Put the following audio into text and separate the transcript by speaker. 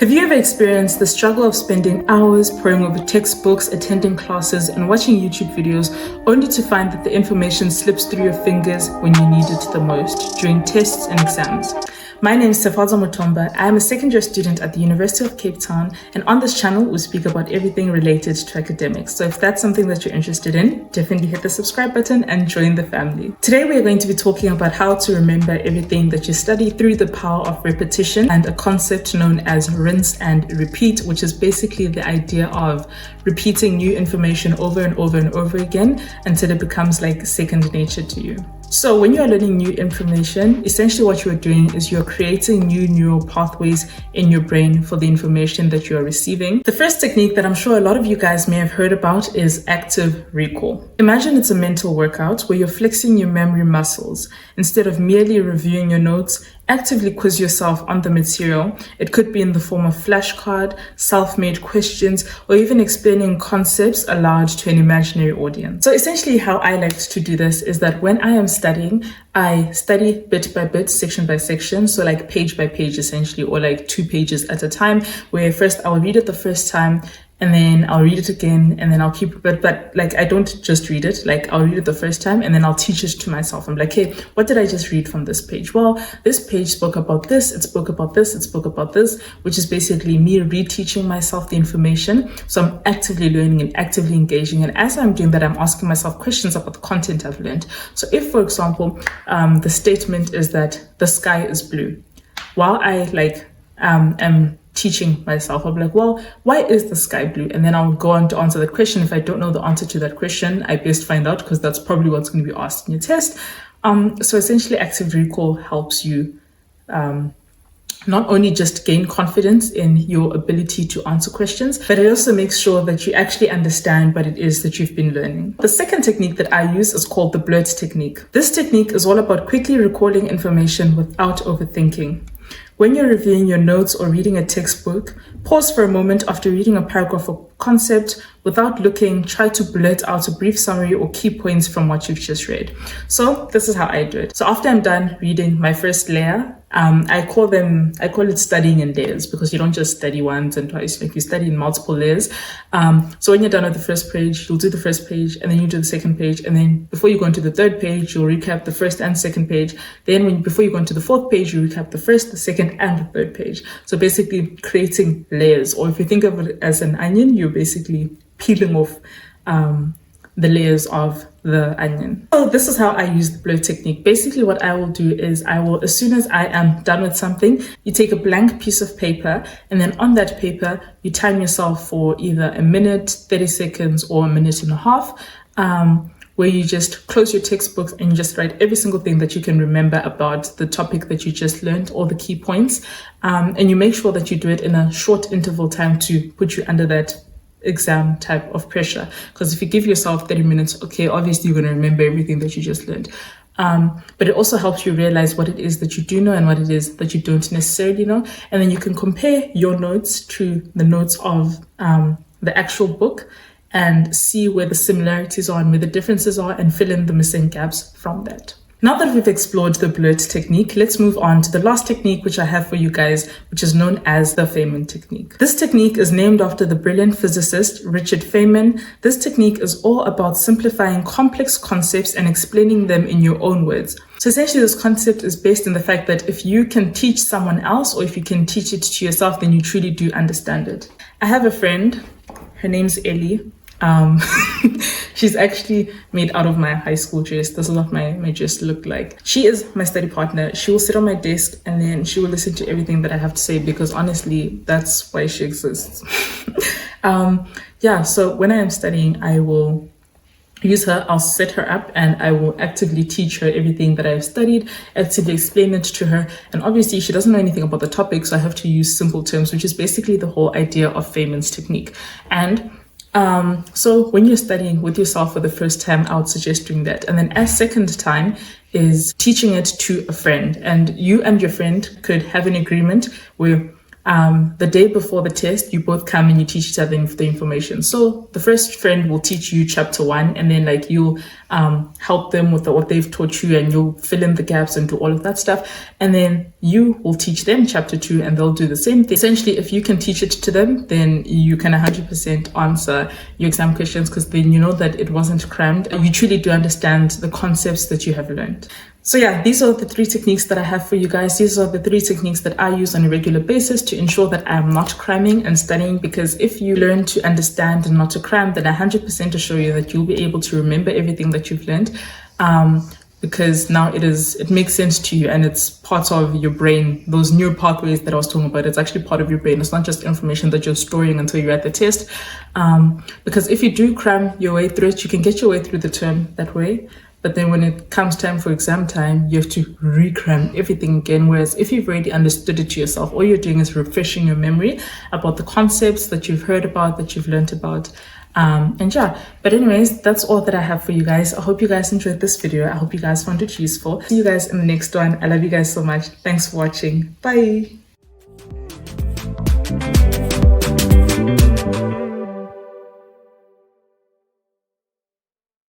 Speaker 1: Have you ever experienced the struggle of spending hours poring over textbooks, attending classes, and watching YouTube videos, only to find that the information slips through your fingers when you need it the most, during tests and exams? My name is Sefalza Mutomba. I am a second-year student at the University of Cape Town, and on this channel, we speak about everything related to academics. So if that's something that you're interested in, definitely hit the subscribe button and join the family. Today, we're going to be talking about how to remember everything that you study through the power of repetition and a concept known as rinse and repeat, which is basically the idea of repeating new information over and over and over again until it becomes like second nature to you. So when you're learning new information, essentially what you're doing is you're creating new neural pathways in your brain for the information that you're receiving. The first technique that I'm sure a lot of you guys may have heard about is active recall. Imagine it's a mental workout where you're flexing your memory muscles. Instead of merely reviewing your notes, actively quiz yourself on the material. It could be in the form of flashcard, self-made questions, or even explaining concepts aloud to an imaginary audience. So essentially how I like to do this is that when I am studying, I study bit by bit, section by section, so like page by page essentially, or like 2 pages at a time, where first I'll read it the first time, and then I'll read it again, and then I'll keep, but like I don't just read it, like I'll read it the first time, and then I'll teach it to myself. I'm like, hey, what did I just read from this page? Well, this page spoke about this, it spoke about this, it spoke about this, which is basically me reteaching myself the information. So I'm actively learning and actively engaging. And as I'm doing that, I'm asking myself questions about the content I've learned. So if, for example, the statement is that the sky is blue, while I am teaching myself, I'll be like, well, why is the sky blue? And then I'll go on to answer that question. If I don't know the answer to that question, I best find out, because that's probably what's going to be asked in your test. So essentially, active recall helps you not only just gain confidence in your ability to answer questions, but it also makes sure that you actually understand what it is that you've been learning. The second technique that I use is called the blurt technique. This technique is all about quickly recalling information without overthinking. When you're reviewing your notes or reading a textbook, pause for a moment after reading a paragraph or concept. Without looking, try to blurt out a brief summary or key points from what you've just read. So this is how I do it. So after I'm done reading my first layer, I call it studying in layers, because you don't just study once and twice, like you study in multiple layers. So when you're done with the first page, you'll do the first page, and then you do the second page, and then before you go into the third page, you'll recap the first and second page. Then before you go into the fourth page, you recap the first, the second, and the third page. So basically creating layers, or if you think of it as an onion, you're basically peeling off the layers of the onion. So this is how I use the blurt technique. Basically what I will do is as soon as I am done with something, you take a blank piece of paper, and then on that paper, you time yourself for either a minute, 30 seconds, or a minute and a half, where you just close your textbooks and you just write every single thing that you can remember about the topic that you just learned, all the key points. And you make sure that you do it in a short interval time to put you under that exam type of pressure. Because if you give yourself 30 minutes, okay, obviously you're going to remember everything that you just learned. But it also helps you realize what it is that you do know and what it is that you don't necessarily know. And then you can compare your notes to the notes of the actual book and see where the similarities are and where the differences are, and fill in the missing gaps from that. Now that we've explored the blurt technique, let's move on to the last technique which I have for you guys, which is known as the Feynman technique. This technique is named after the brilliant physicist Richard Feynman. This technique is all about simplifying complex concepts and explaining them in your own words. So essentially this concept is based on the fact that if you can teach someone else, or if you can teach it to yourself, then you truly do understand it. I have a friend, her name's Ellie. She's actually made out of my high school dress. This is what my dress looked like. She is my study partner. She will sit on my desk and then she will listen to everything that I have to say, because honestly, that's why she exists. So when I am studying, I will use her, I'll set her up, and I will actively teach her everything that I've studied, actively explain it to her. And obviously she doesn't know anything about the topic, so I have to use simple terms, which is basically the whole idea of Feynman's technique. And so when you're studying with yourself for the first time, I would suggest doing that. And then as second time is teaching it to a friend, and you and your friend could have an agreement where the day before the test, you both come and you teach each other the information. So the first friend will teach you chapter 1, and then like you'll help them with what they've taught you, and you'll fill in the gaps and do all of that stuff. And then you will teach them chapter 2, and they'll do the same thing. Essentially, if you can teach it to them, then you can 100% answer your exam questions, because then you know that it wasn't crammed. You truly do understand the concepts that you have learned. So yeah, these are the 3 techniques that I have for you guys. These are the 3 techniques that I use on a regular basis to ensure that I am not cramming and studying, because if you learn to understand and not to cram, then I 100% assure you that you'll be able to remember everything that you've learned, because now it makes sense to you, and it's part of your brain. Those neural pathways that I was talking about, it's actually part of your brain. It's not just information that you're storing until you're at the test, because if you do cram your way through it, you can get your way through the term that way. But then when it comes time for exam time, you have to re-cram everything again. Whereas if you've already understood it to yourself, all you're doing is refreshing your memory about the concepts that you've heard about, that you've learned about. And yeah, but anyways, that's all that I have for you guys. I hope you guys enjoyed this video. I hope you guys found it useful. See you guys in the next one. I love you guys so much. Thanks for watching. Bye.